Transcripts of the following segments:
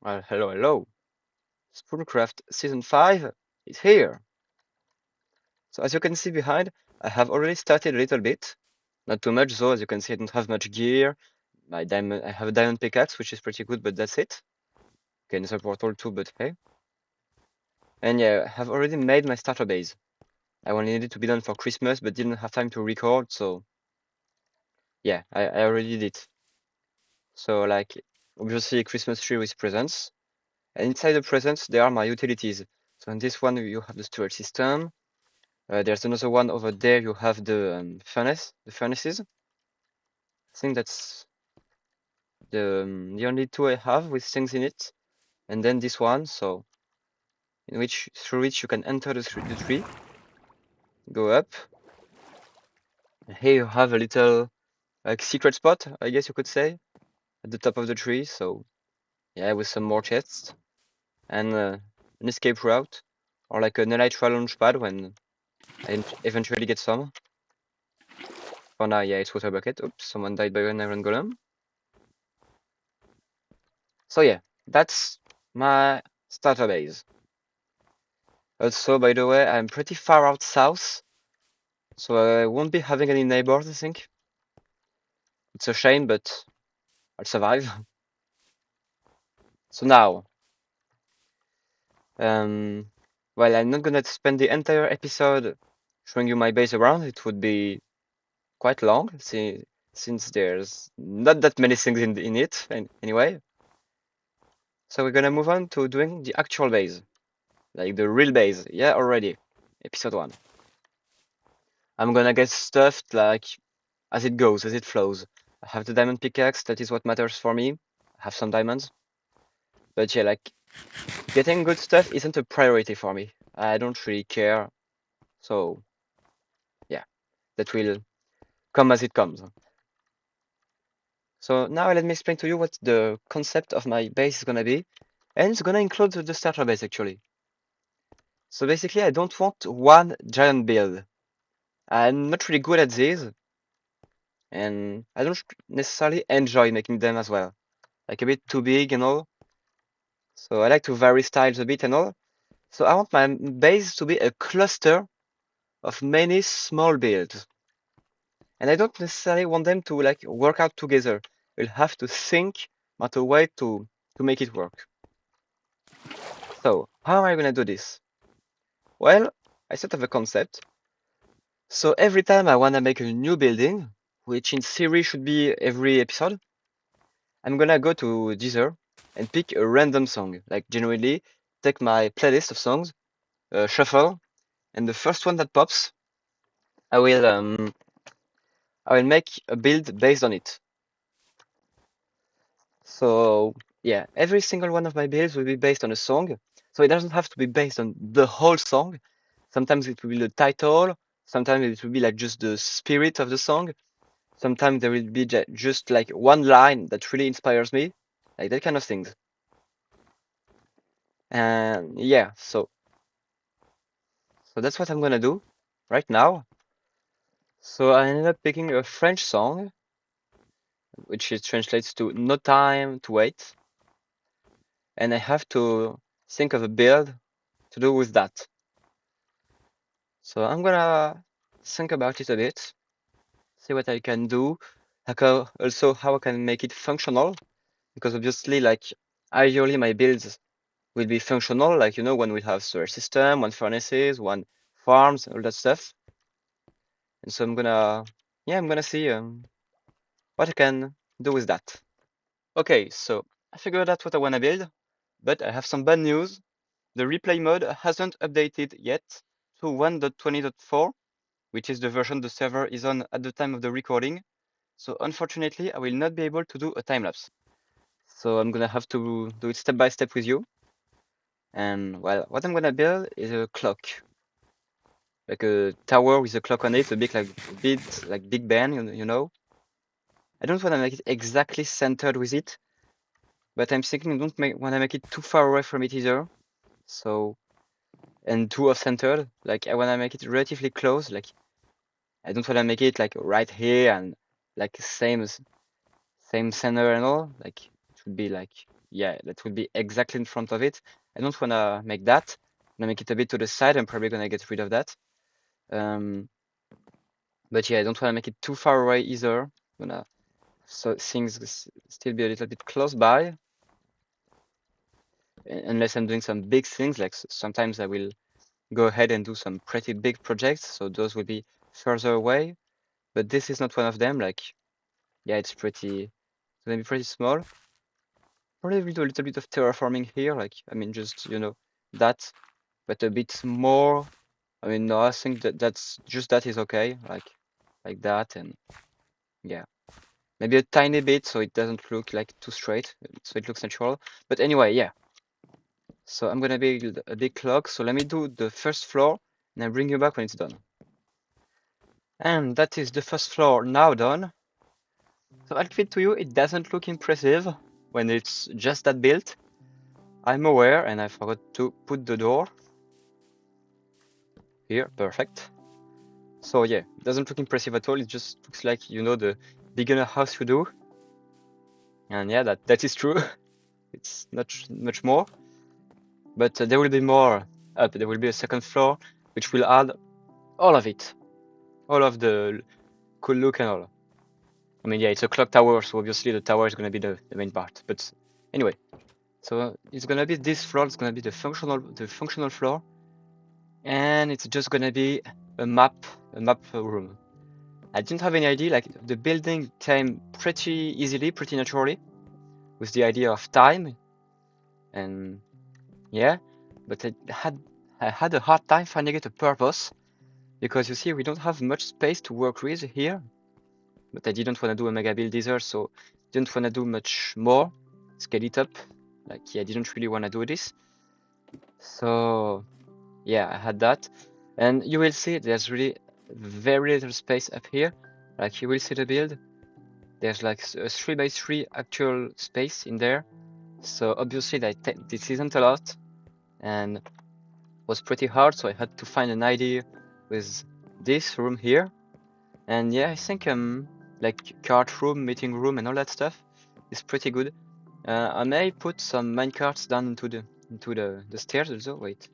Well, hello, hello. Spooncraft Season 5 is here. So as you can see behind, I have already started a little bit. Not too much though, as you can see I don't have much gear. I have a diamond pickaxe, which is pretty good, but that's it. Okay, another portal too, but hey. And yeah, I have already made my starter base. I only needed to be done for Christmas, but didn't have time to record, so yeah, I already did it. So like, obviously a Christmas tree with presents. And inside the presents, there are my utilities. So in this one, you have the storage system. There's another one over there. You have the furnaces. I think that's the only two I have with things in it. And then this one, so through which you can enter the tree, go up. And here you have a little like secret spot, I guess you could say, at the top of the tree. So yeah, with some more chests and an escape route, or like an elytra launch pad when I eventually get some. For now, yeah, it's water bucket. Oops, someone died by an iron golem. So yeah, that's my starter base. Also, by the way, I'm pretty far out south, so I won't be having any neighbors, I think. It's a shame, but I'll survive. So now, um, well, I'm not gonna spend the entire episode showing you my base around. It would be quite long, since there's not that many things in it, anyway. So we're gonna move on to doing the actual base, like the real base. Yeah, already, episode 1. I'm gonna get stuffed like as it goes, as it flows. I have the diamond pickaxe, that is what matters for me. I have some diamonds. But yeah, like getting good stuff isn't a priority for me. I don't really care. So yeah, that will come as it comes. So now let me explain to you what the concept of my base is gonna be. And it's gonna include the starter base actually. So basically I don't want one giant build. I'm not really good at these, and I don't necessarily enjoy making them as well. Like a bit too big and all. So I like to vary styles a bit and all. So I want my base to be a cluster of many small builds. And I don't necessarily want them to like work out together. We'll have to think about a way to make it work. So how am I gonna do this? Well, I sort of a concept. So every time I wanna make a new building, which in theory should be every episode, I'm gonna go to Deezer and pick a random song. Like genuinely take my playlist of songs, shuffle, and the first one that pops, I will um I will make a build based on it. So yeah, every single one of my builds will be based on a song. So it doesn't have to be based on the whole song. Sometimes it will be the title. Sometimes it will be like just the spirit of the song. Sometimes there will be just like one line that really inspires me, like that kind of things. And yeah, so that's what I'm gonna do right now. So I ended up picking a French song, which is translates to "No Time to Wait," and I have to think of a build to do with that. So I'm gonna think about it a bit, see what I can do, also how I can make it functional, because obviously, like, ideally my builds will be functional, like, when we have storage system, one furnaces, one farms, all that stuff. And so I'm gonna see what I can do with that. Okay, so I figured out what I wanna build, but I have some bad news. The replay mode hasn't updated yet to 1.20.4, which is the version the server is on at the time of the recording. So unfortunately, I will not be able to do a time lapse. So I'm gonna have to do it step by step with you. And well, what I'm gonna build is a clock, like a tower with a clock on it, a bit like Big Ben, you know. I don't want to make it exactly centered with it, but I'm thinking I don't want to make it too far away from it either. So and too off-centered. Like I want to make it relatively close. Like I don't want to make it like right here and like same center and all. Like it should be like yeah, that will be exactly in front of it. I don't wanna make that. I'm gonna make it a bit to the side. I'm probably gonna get rid of that. But yeah, I don't wanna make it too far away either. Gonna so things still be a little bit close by, unless I'm doing some big things. Like sometimes I will go ahead and do some pretty big projects, so those will be further away. But this is not one of them. Like, yeah, it's gonna be pretty small. Probably will do a little bit of terraforming here. Like, I mean, just that, but a bit more. I mean, no, I think that's just that is okay. Like that, and yeah, maybe a tiny bit so it doesn't look like too straight, so it looks natural. But anyway, yeah. So I'm gonna build a big clock. So let me do the first floor, and I'll bring you back when it's done. And that is the first floor now done. So I'll admit to you, it doesn't look impressive when it's just that built. I'm aware, and I forgot to put the door here. Perfect. So yeah, it doesn't look impressive at all. It just looks like, the beginner house you do. And yeah, that is true. It's not much more. But there will be more up. There will be a second floor, which will add all of it. All of the cool look and all. I mean, yeah, it's a clock tower, so obviously the tower is going to be the main part. But anyway, so it's going to be this floor. It's going to be the functional floor, and it's just going to be a map room. I didn't have any idea. Like the building came pretty easily, pretty naturally, with the idea of time, and yeah. But I had a hard time finding it a purpose, because you see, we don't have much space to work with here. But I didn't want to do a mega build either, so didn't want to do much more. Scale it up. Like, yeah, I didn't really want to do this. So, yeah, I had that. And you will see there's really very little space up here. Like, you will see the build. There's like a 3x3 actual space in there. So, obviously, this isn't a lot. And it was pretty hard, so I had to find an idea with this room here. And yeah, I think like cart room, meeting room, and all that stuff is pretty good. I may put some minecarts down into the stairs also. Wait,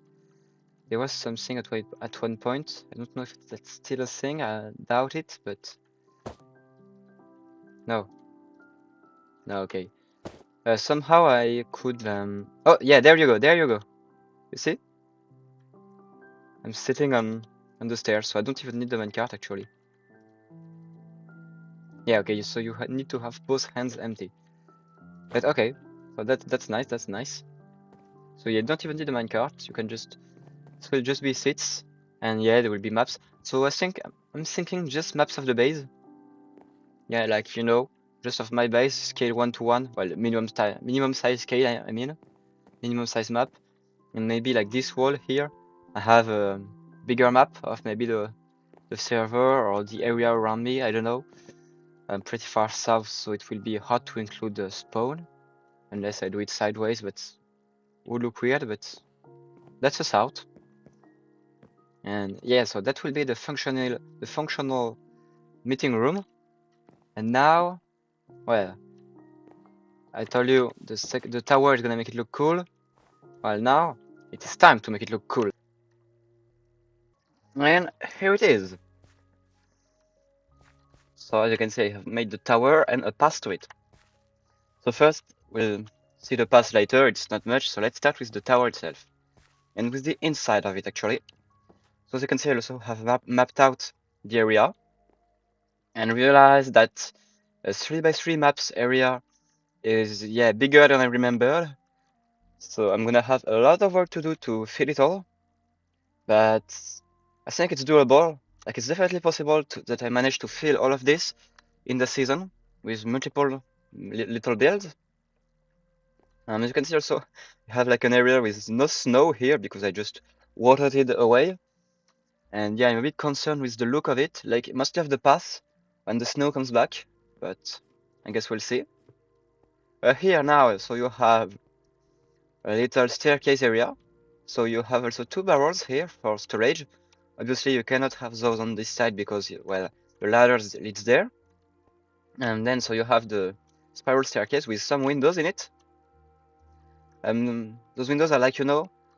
there was something at one point. I don't know if that's still a thing. I doubt it, but no, no, okay. Somehow I could. Oh yeah, there you go, there you go. You see? I'm sitting on the stairs, so I don't even need the minecart actually. Yeah, okay. So you need to have both hands empty. But okay, so that's nice. That's nice. So you don't even need a minecart. You can just, it will just be seats, and yeah, there will be maps. So I think I'm thinking just maps of the base. Yeah, like just of my base, scale 1:1. Well, minimum size scale. I mean, minimum size map, and maybe like this wall here. I have a bigger map of maybe the server or the area around me. I don't know. I'm pretty far south, so it will be hard to include the spawn unless I do it sideways, but it would look weird. But that's the south. And yeah, so that will be the functional meeting room. And now, well, I told you the tower is gonna make it look cool. Well, now it is time to make it look cool. And here it is. So as you can see, I have made the tower and a path to it. So first, we'll see the path later. It's not much, so let's start with the tower itself. And with the inside of it, actually. So as you can see, I also have mapped out the area. And realize that a 3x3 maps area is, yeah, bigger than I remembered. So I'm gonna have a lot of work to do to fill it all. But I think it's doable. Like, it's definitely possible that I manage to fill all of this in the season with multiple little builds. As you can see also, you have like an area with no snow here because I just watered it away. And yeah, I'm a bit concerned with the look of it. Like, it must have the path when the snow comes back, but I guess we'll see. Here now, so you have a little staircase area. So you have also two barrels here for storage. Obviously, you cannot have those on this side because, well, the ladder leads there. And then, so you have the spiral staircase with some windows in it. Those windows are like,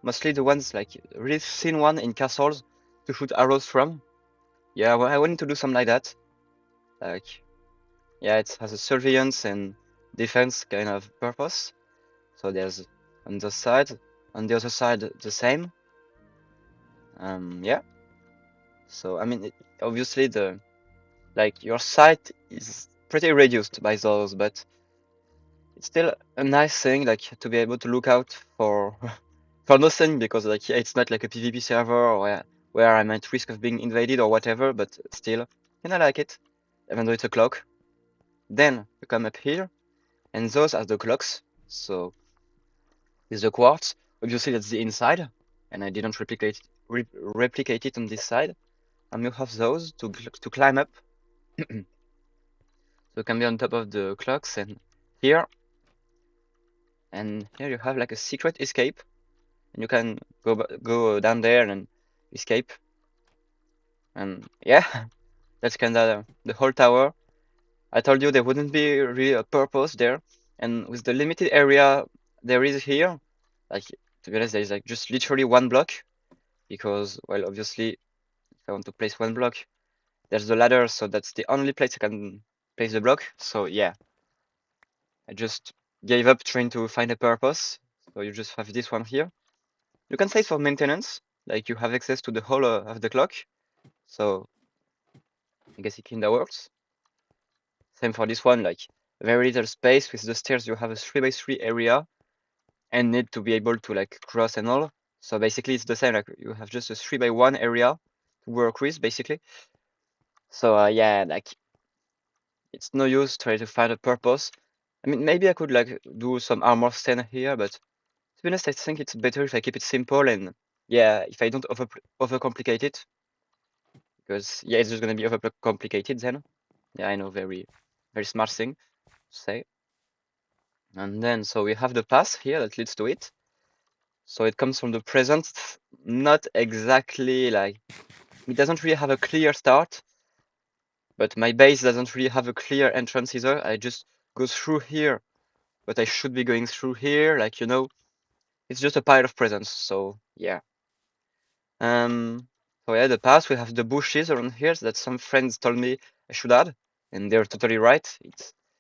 mostly the ones like really thin one in castles to shoot arrows from. Yeah, well, I wanted to do something like that. Like, yeah, it has a surveillance and defense kind of purpose. So there's on the side, on the other side the same. Yeah. So I mean, obviously the like your sight is pretty reduced by those, but it's still a nice thing like to be able to look out for for nothing because like yeah, it's not like a PvP server where I'm at risk of being invaded or whatever, but still, kind of like it, even though it's a clock. Then you come up here, and those are the clocks. So is the quartz. Obviously that's the inside, and I didn't replicate it on this side. And you have those to climb up. So you can be on top of the clocks here, and here you have like a secret escape, and you can go down there and escape. And yeah, that's kind of the whole tower. I told you there wouldn't be really a purpose there, and with the limited area there is here, like to be honest, there is like just literally one block because, well, obviously, if I want to place one block, there's the ladder, so that's the only place I can place the block. So yeah, I just gave up trying to find a purpose. So you just have this one here. You can say it's for maintenance, like you have access to the whole of the clock. So I guess it kinda works. Same for this one, like very little space with the stairs. You have a 3x3 area and need to be able to like cross and all. So basically it's the same, like you have just a 3x1 area to work with basically. So yeah, like it's no use trying to find a purpose. I mean, maybe I could like do some armor stand here, but to be honest, I think it's better if I keep it simple and yeah, if I don't overcomplicate it, because yeah, it's just gonna be overcomplicated then. Yeah, I know, very smart thing to say. And then so we have the path here that leads to it. So it comes from the present, not exactly like it doesn't really have a clear start, but my base doesn't really have a clear entrance either. I just go through here, but I should be going through here, like it's just a pile of presents. So yeah. So yeah, the path we have the bushes around here that some friends told me I should add, and they're totally right.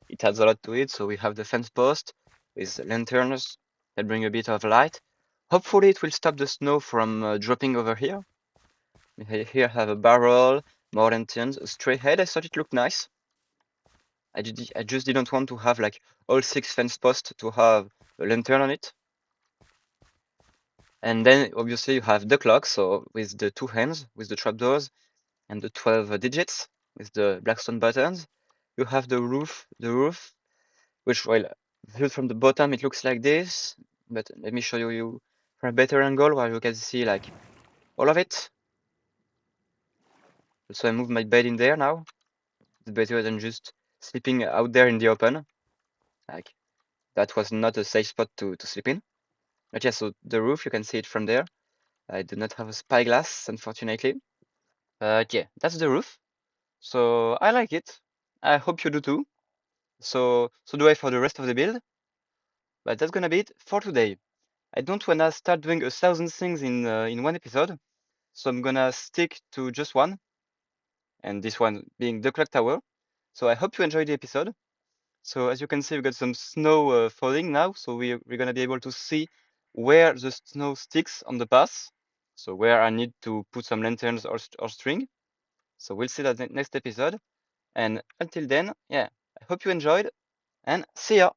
It adds a lot to it. So we have the fence post with lanterns that bring a bit of light. Hopefully it will stop the snow from dropping over here. We here have a barrel, more lanterns, a stray head. I thought it looked nice. I just didn't want to have like all 6 fence posts to have a lantern on it. And then obviously you have the clock, so with the 2 hands, with the trapdoors, and the 12 digits with the blackstone buttons. You have the roof, which, well, viewed from the bottom, it looks like this, but let me show you from a better angle where you can see like all of it. So I move my bed in there now. It's better than just sleeping out there in the open. Like that was not a safe spot to sleep in. But yeah, so the roof, you can see it from there. I do not have a spyglass, unfortunately. But yeah, that's the roof. So I like it. I hope you do too. So do I for the rest of the build. But that's gonna be it for today. I don't wanna start doing 1,000 things in one episode, so I'm gonna stick to just one, and this one being the clock tower. So I hope you enjoyed the episode. So as you can see, we got some snow falling now, so we're gonna be able to see where the snow sticks on the path. So where I need to put some lanterns or string. So we'll see that next episode. And until then, yeah, I hope you enjoyed, and see ya.